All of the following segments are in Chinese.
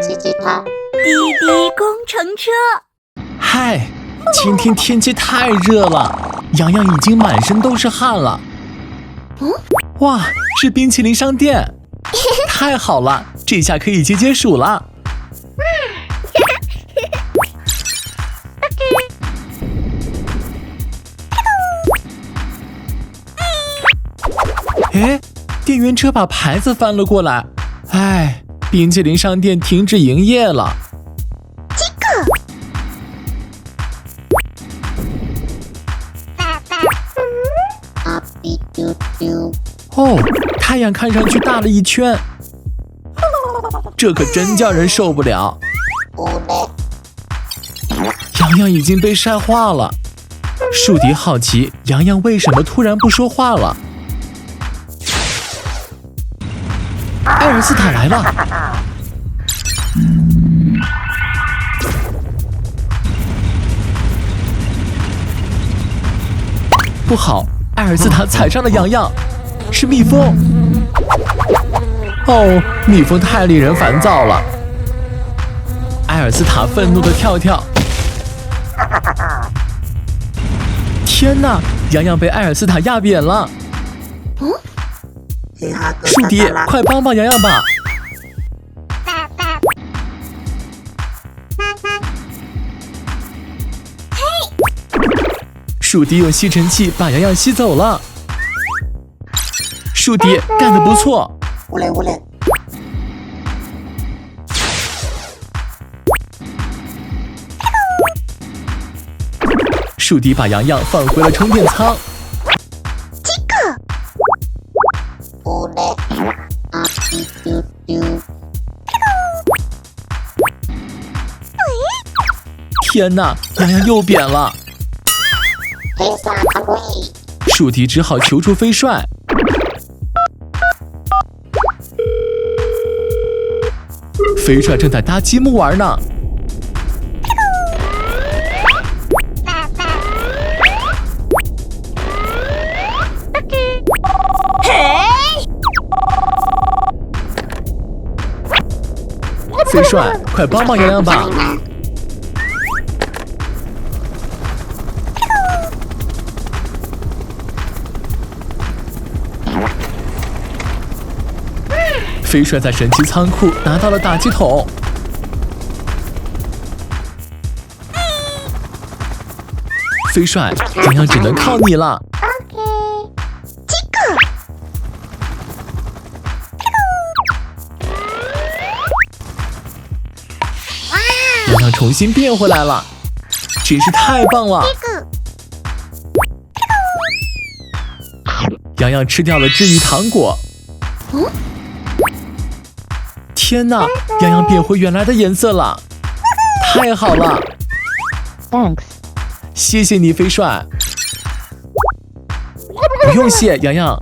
叽叽它，滴滴工程车。嗨，今天天气太热了，洋洋已经满身都是汗了。哇，是冰淇淋商店，太好了，这下可以解暑了。哎，电源车把牌子翻了过来，哎，冰淇淋商店停止营业了。啊比丢丢，哦，太阳看上去大了一圈，这可真叫人受不了。乌嘞，洋洋已经被晒化了，树迪好奇洋洋为什么突然不说话了。艾尔斯塔来了，不好，艾尔斯塔踩伤了洋洋，是蜜蜂。哦，蜜蜂太令人烦躁了。艾尔斯塔愤怒地跳跳。天哪，洋洋被艾尔斯塔压扁了。树迪，快帮帮洋洋吧！树迪用吸尘器把洋洋吸走了。树迪干得不错。乌嘞乌嘞，树迪把洋洋放回了充电仓。乌嘞，啊比丢丢，天哪，洋洋又扁了。黑撒卡贵，树迪只好求助飞帅。飞帅正在搭积木玩呢。飞帅，快帮帮洋洋吧！飞帅在神奇仓库拿到了打气筒。飞帅，洋洋只能靠你了。洋洋重新变回来了，真是太棒了！洋洋吃掉了治愈糖果。天哪，洋洋变回原来的颜色了，太好了 Thanks，谢谢你，飞帅。不用谢，洋洋。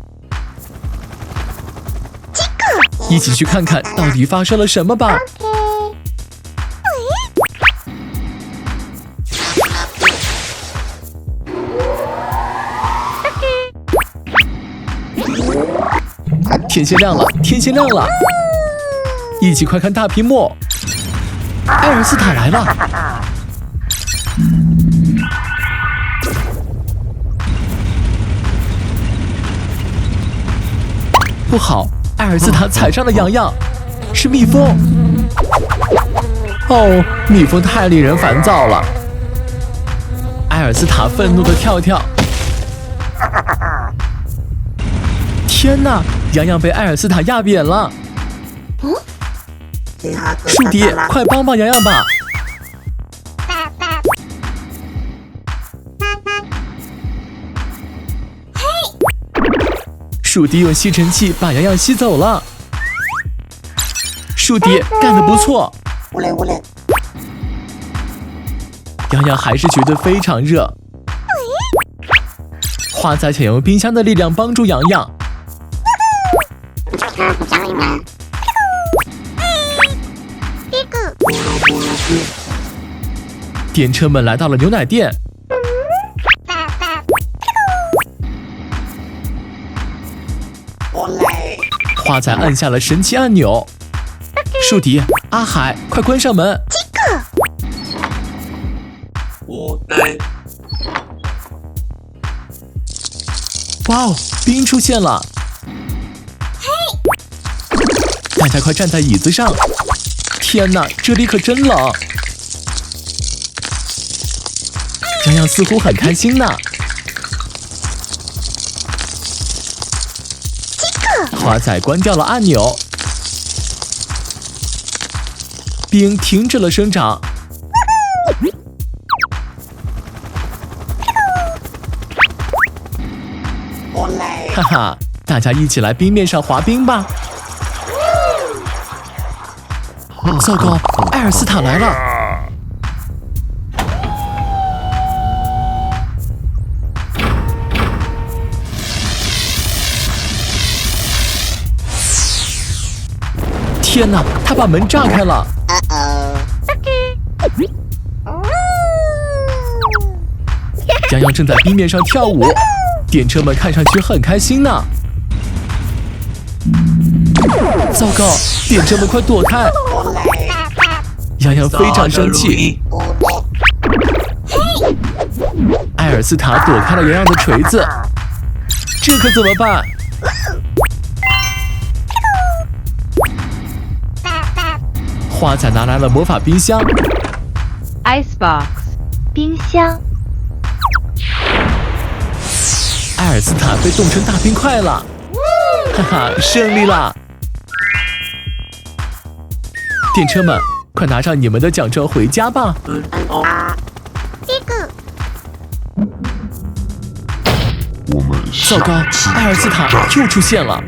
一起去看看到底发生了什么吧。天先亮了，天先亮了，一起快看大屏幕。艾尔斯塔来了。不好，艾尔斯塔踩伤了洋洋，是蜜蜂。哦，蜜蜂太令人烦躁了。艾尔斯塔愤怒地跳跳。天哪，洋洋被艾尔斯塔压扁了。树迪，快帮帮洋洋吧！树迪用吸尘器把洋洋吸走了。树迪干得不错。乌嘞乌嘞，洋洋还是觉得非常热。花仔想用冰箱的力量帮助洋洋。电车们来到了牛奶店。花仔按下了神奇按钮，树迪、阿海，快关上门！哇哦，冰出现了！大家快站在椅子上！天哪，这里可真冷！洋洋似乎很开心呢。华仔关掉了按钮，冰停止了生长。哈哈，大家一起来冰面上滑冰吧！糟糕，艾尔斯塔来了！天哪，他把门炸开了！洋洋正在冰面上跳舞，电车们看上去很开心呢。糟糕，电车们快躲开！洋洋非常生气。艾尔斯塔躲开了洋洋的锤子，这可怎么办？花仔拿来了魔法冰箱 Icebox 冰箱。艾尔斯塔被冻成大冰块了，哈哈，胜利啦！电车们，快拿上你们的奖状回家吧！糟糕，艾尔斯塔又出现了！